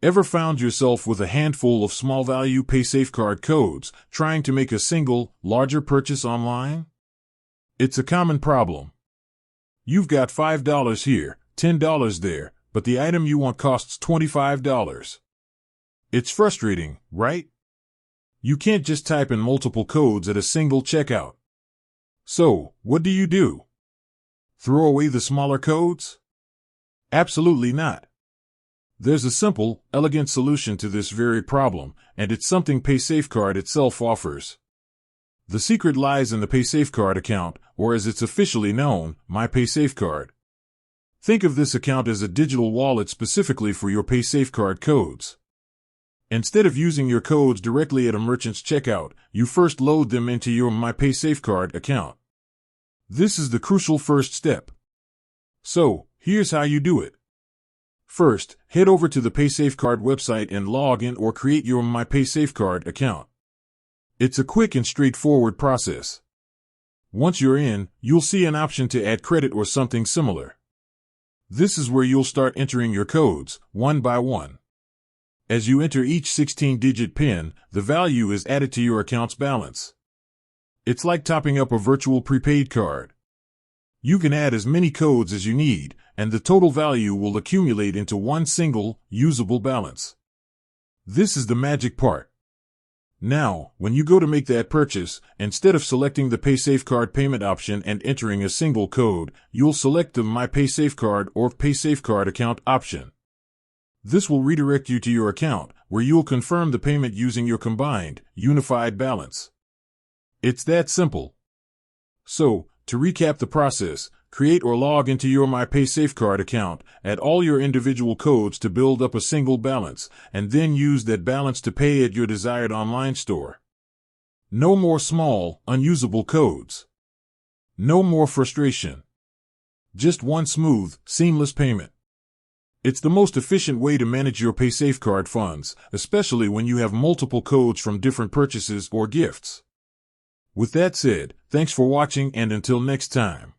Ever found yourself with a handful of small-value paysafecard codes trying to make a single, larger purchase online? It's a common problem. You've got $5 here, $10 there, but the item you want costs $25. It's frustrating, right? You can't just type in multiple codes at a single checkout. So, what do? Throw away the smaller codes? Absolutely not. There's a simple, elegant solution to this very problem, and it's something paysafecard itself offers. The secret lies in the paysafecard account, or as it's officially known, my paysafecard. Think of this account as a digital wallet specifically for your paysafecard codes. Instead of using your codes directly at a merchant's checkout, you first load them into your My paysafecard account. This is the crucial first step. So, here's how you do it. First, head over to the paysafecard website and log in or create your My paysafecard account. It's a quick and straightforward process. Once you're in, you'll see an option to add credit or something similar. This is where you'll start entering your codes, one by one. As you enter each 16-digit PIN, the value is added to your account's balance. It's like topping up a virtual prepaid card. You can add as many codes as you need, and the total value will accumulate into one single, usable balance. This is the magic part. Now, when you go to make that purchase, instead of selecting the paysafecard payment option and entering a single code, you'll select the My paysafecard or paysafecard account option. This will redirect you to your account, where you'll confirm the payment using your combined, unified balance. It's that simple. So, to recap the process, create or log into your My paysafecard account, add all your individual codes to build up a single balance, and then use that balance to pay at your desired online store. No more small, unusable codes. No more frustration. Just one smooth, seamless payment. It's the most efficient way to manage your paysafecard funds, especially when you have multiple codes from different purchases or gifts. With that said, thanks for watching and until next time.